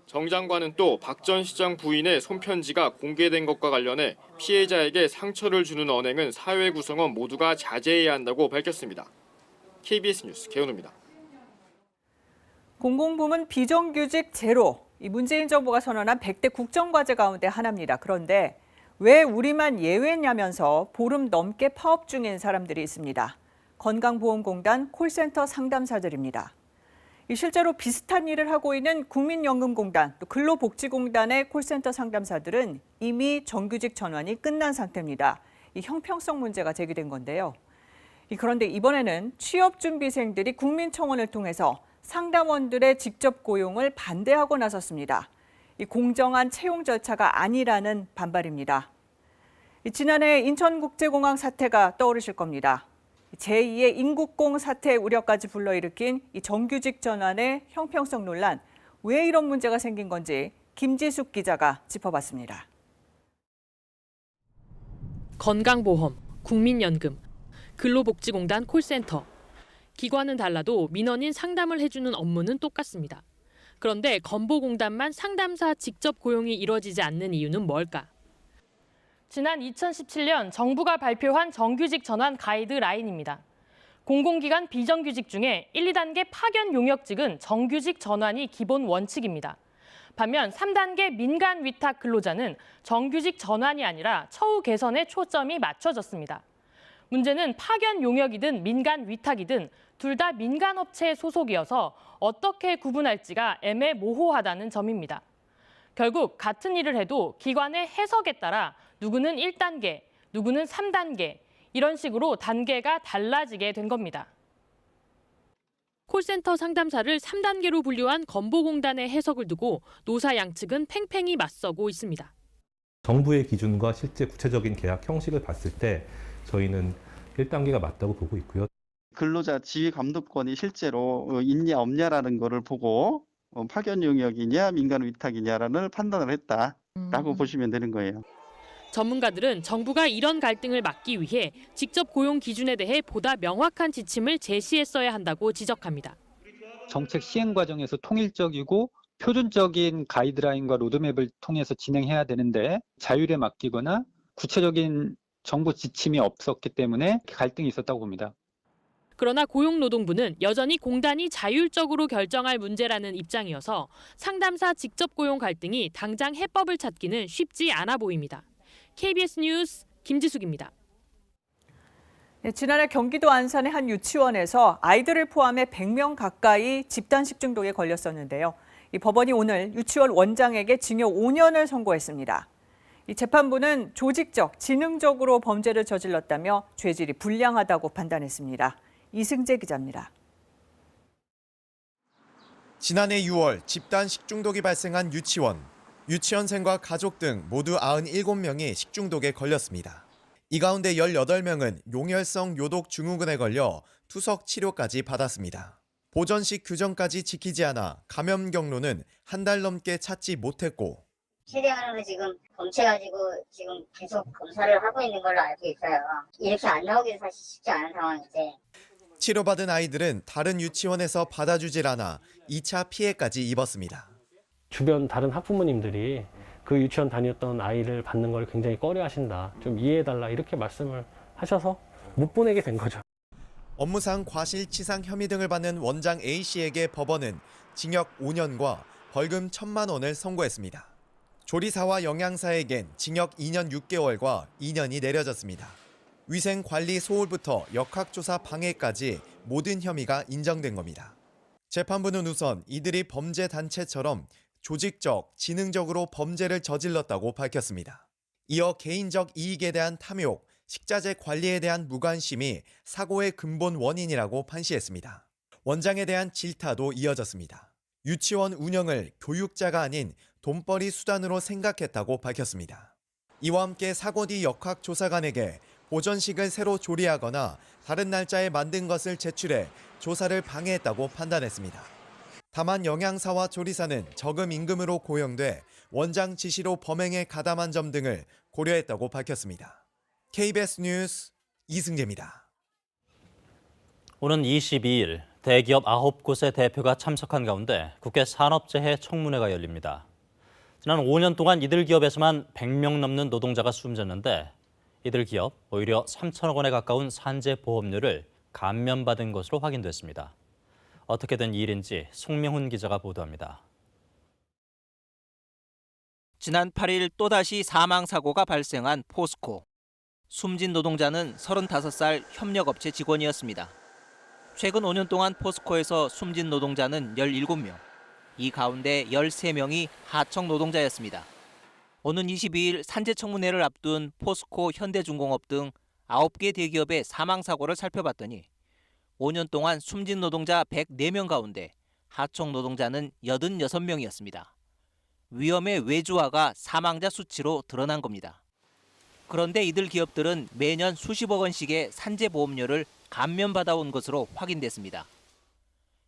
정 장관은 또 박 전 시장 부인의 손편지가 공개된 것과 관련해 피해자에게 상처를 주는 언행은 사회 구성원 모두가 자제해야 한다고 밝혔습니다. KBS 뉴스 개은우입니다. 공공부문 비정규직 제로, 이 문재인 정부가 선언한 100대 국정과제 가운데 하나입니다. 그런데 왜 우리만 예외냐면서 보름 넘게 파업 중인 사람들이 있습니다. 건강보험공단 콜센터 상담사들입니다. 실제로 비슷한 일을 하고 있는 국민연금공단, 또 근로복지공단의 콜센터 상담사들은 이미 정규직 전환이 끝난 상태입니다. 이 형평성 문제가 제기된 건데요. 그런데 이번에는 취업준비생들이 국민청원을 통해서 상담원들의 직접 고용을 반대하고 나섰습니다. 이 공정한 채용 절차가 아니라는 반발입니다. 지난해 인천국제공항 사태가 떠오르실 겁니다. 제2의 인국공 사태 우려까지 불러일으킨 이 정규직 전환의 형평성 논란, 왜 이런 문제가 생긴 건지 김지숙 기자가 짚어봤습니다. 건강보험, 국민연금, 근로복지공단 콜센터. 기관은 달라도 민원인 상담을 해주는 업무는 똑같습니다. 그런데 건보공단만 상담사 직접 고용이 이뤄지지 않는 이유는 뭘까? 지난 2017년 정부가 발표한 정규직 전환 가이드라인입니다. 공공기관 비정규직 중에 1, 2단계 파견 용역직은 정규직 전환이 기본 원칙입니다. 반면 3단계 민간 위탁 근로자는 정규직 전환이 아니라 처우 개선에 초점이 맞춰졌습니다. 문제는 파견 용역이든 민간 위탁이든 둘 다 민간업체 소속이어서 어떻게 구분할지가 애매모호하다는 점입니다. 결국 같은 일을 해도 기관의 해석에 따라 누구는 1단계, 누구는 3단계, 이런 식으로 단계가 달라지게 된 겁니다. 콜센터 상담사를 3단계로 분류한 건보공단의 해석을 두고 노사 양측은 팽팽히 맞서고 있습니다. 정부의 기준과 실제 구체적인 계약 형식을 봤을 때 저희는 1단계가 맞다고 보고 있고요. 근로자 지휘 감독권이 실제로 있냐 없냐라는 거를 보고 파견 용역이냐 민간 위탁이냐라는 판단을 했다라고 보시면 되는 거예요. 전문가들은 정부가 이런 갈등을 막기 위해 직접 고용 기준에 대해 보다 명확한 지침을 제시했어야 한다고 지적합니다. 정책 시행 과정에서 통일적이고 표준적인 가이드라인과 로드맵을 통해서 진행해야 되는데 자율에 맡기거나 구체적인 정부 지침이 없었기 때문에 갈등이 있었다고 봅니다. 그러나 고용노동부는 여전히 공단이 자율적으로 결정할 문제라는 입장이어서 상담사 직접 고용 갈등이 당장 해법을 찾기는 쉽지 않아 보입니다. KBS 뉴스 김지숙입니다. 지난해 경기도 안산의 한 유치원에서 아이들을 포함해 100명 가까이 집단 식중독에 걸렸었는데요. 이 법원이 오늘 유치원 원장에게 징역 5년을 선고했습니다. 이 재판부는 조직적, 지능적으로 범죄를 저질렀다며 죄질이 불량하다고 판단했습니다. 이승재 기자입니다. 지난해 6월 집단 식중독이 발생한 유치원. 유치원생과 가족 등 모두 97명이 식중독에 걸렸습니다. 이 가운데 18명은 용혈성 요독 증후군에 걸려 투석 치료까지 받았습니다. 보전식 규정까지 지키지 않아 감염 경로는 한 달 넘게 찾지 못했고 최대한으로 지금 검체가지고 지금 계속 검사를 하고 있는 걸로 알고 있어요. 이렇게 안 나오기도 사실 쉽지 않은 상황이지. 치료받은 아이들은 다른 유치원에서 받아주질 않아 2차 피해까지 입었습니다. 주변 다른 학부모님들이 그 유치원 다녔던 아이를 받는 걸 굉장히 꺼려하신다. 좀 이해해달라 이렇게 말씀을 하셔서 못 보내게 된 거죠. 업무상 과실치상 혐의 등을 받는 원장 A씨에게 법원은 징역 5년과 벌금 1,000만 원을 선고했습니다. 조리사와 영양사에겐 징역 2년 6개월과 2년이 내려졌습니다. 위생관리 소홀부터 역학조사 방해까지 모든 혐의가 인정된 겁니다. 재판부는 우선 이들이 범죄 단체처럼 조직적, 지능적으로 범죄를 저질렀다고 밝혔습니다. 이어 개인적 이익에 대한 탐욕, 식자재 관리에 대한 무관심이 사고의 근본 원인이라고 판시했습니다. 원장에 대한 질타도 이어졌습니다. 유치원 운영을 교육자가 아닌 돈벌이 수단으로 생각했다고 밝혔습니다. 이와 함께 사고 뒤 역학조사관에게 보존식을 새로 조리하거나 다른 날짜에 만든 것을 제출해 조사를 방해했다고 판단했습니다. 다만 영양사와 조리사는 적금 임금으로 고용돼 원장 지시로 범행에 가담한 점 등을 고려했다고 밝혔습니다. KBS 뉴스 이승재입니다. 오는 22일 대기업 9곳의 대표가 참석한 가운데 국회 산업재해 청문회가 열립니다. 지난 5년 동안 이들 기업에서만 100명 넘는 노동자가 숨졌는데 이들 기업 오히려 3천억 원에 가까운 산재 보험료를 감면받은 것으로 확인됐습니다. 어떻게 된 일인지 송명훈 기자가 보도합니다. 지난 8일 또다시 사망사고가 발생한 포스코. 숨진 노동자는 35살 협력업체 직원이었습니다. 최근 5년 동안 포스코에서 숨진 노동자는 17명. 이 가운데 13명이 하청 노동자였습니다. 오는 22일 산재청문회를 앞둔 포스코, 현대중공업 등 9개 대기업의 사망사고를 살펴봤더니 5년 동안 숨진 노동자 104명 가운데 하청 노동자는 86명이었습니다. 위험의 외주화가 사망자 수치로 드러난 겁니다. 그런데 이들 기업들은 매년 수십억 원씩의 산재보험료를 감면받아온 것으로 확인됐습니다.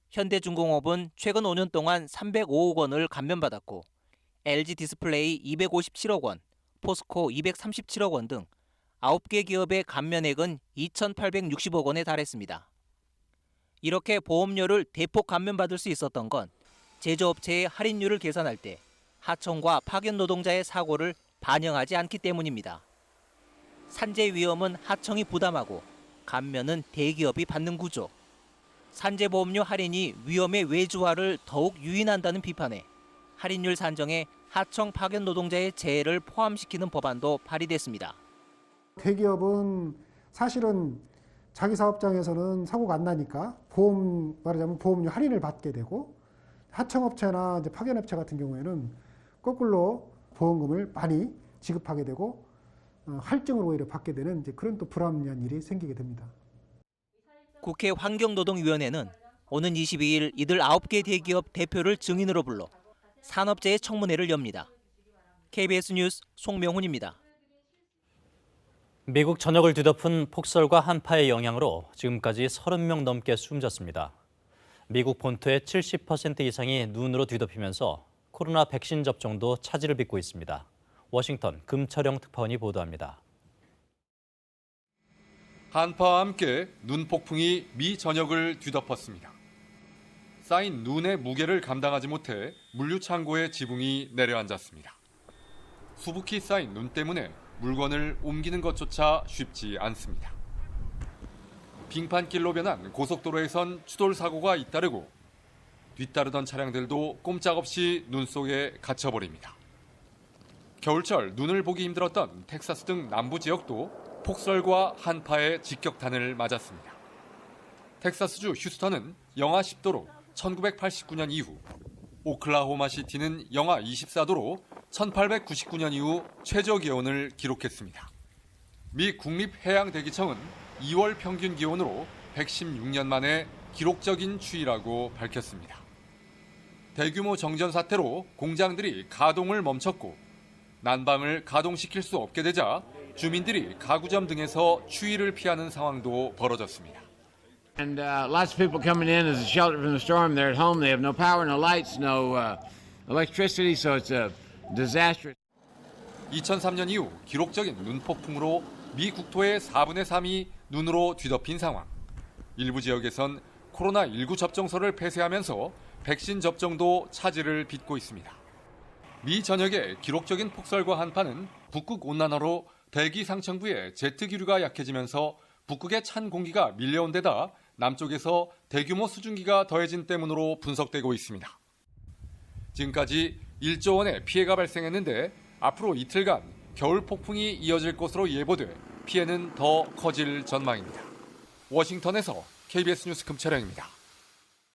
현대중공업은 최근 5년 동안 305억 원을 감면받았고 LG디스플레이 257억 원, 포스코 237억 원 등 9개 기업의 감면액은 2,860억 원에 달했습니다. 이렇게 보험료를 대폭 감면받을 수 있었던 건 제조업체의 할인율을 계산할 때 하청과 파견 노동자의 사고를 반영하지 않기 때문입니다. 산재 위험은 하청이 부담하고 감면은 대기업이 받는 구조. 산재보험료 할인이 위험의 외주화를 더욱 유인한다는 비판에 할인율 산정에 하청 파견 노동자의 재해를 포함시키는 법안도 발의됐습니다. 대기업은 사실은 자기 사업장에서는 사고가 안 나니까 말하자면 보험료 할인을 받게 되고 하청업체나 이제 파견업체 같은 경우에는 거꾸로 보험금을 많이 지급하게 되고 할증을 오히려 받게 되는 이제 그런 또 불합리한 일이 생기게 됩니다. 국회 환경노동위원회는 오는 22일 이들 9개 대기업 대표를 증인으로 불러 산업재해 청문회를 엽니다. KBS 뉴스 송명훈입니다. 미국 전역을 뒤덮은 폭설과 한파의 영향으로 지금까지 30명 넘게 숨졌습니다. 미국 본토의 70% 이상이 눈으로 뒤덮이면서 코로나 백신 접종도 차질을 빚고 있습니다. 워싱턴 금철영 특파원이 보도합니다. 한파와 함께 눈 폭풍이 미 전역을 뒤덮었습니다. 쌓인 눈의 무게를 감당하지 못해 물류창고에 지붕이 내려앉았습니다. 수북히 쌓인 눈 때문에 물건을 옮기는 것조차 쉽지 않습니다. 빙판길로 변한 고속도로에선 추돌 사고가 잇따르고 뒤따르던 차량들도 꼼짝없이 눈 속에 갇혀버립니다. 겨울철 눈을 보기 힘들었던 텍사스 등 남부 지역도 폭설과 한파의 직격탄을 맞았습니다. 텍사스주 휴스턴은 영하 10도로 1989년 이후, 오클라호마 시티는 영하 24도로 1899년 이후 최저 기온을 기록했습니다. 미 국립해양대기청은 2월 평균 기온으로 116년 만에 기록적인 추위라고 밝혔습니다. 대규모 정전 사태로 공장들이 가동을 멈췄고 난방을 가동시킬 수 없게 되자 주민들이 가구점 등에서 추위를 피하는 상황도 벌어졌습니다. And lots of people coming in as a shelter from the storm. They're at home. They have no power, no lights, no electricity, so it's a disaster. 2003년 이후 기록적인 눈폭풍으로 미 국토의 4분의 3이 눈으로 뒤덮인 상황. 일부 지역에선 코로나19 접종서를 폐쇄하면서 백신 접종도 차질을 빚고 있습니다. 미 전역의 기록적인 폭설과 한파는 북극 온난화로 대기 상층부의 제트 기류가 약해지면서 북극의 찬 공기가 밀려온 데다 남쪽에서 대규모 수증기가 더해진 때문으로 분석되고 있습니다. 지금까지 1조 원의 피해가 발생했는데 앞으로 이틀간 겨울 폭풍이 이어질 것으로 예보돼 피해는 더 커질 전망입니다. 워싱턴에서 KBS 뉴스 금철영입니다.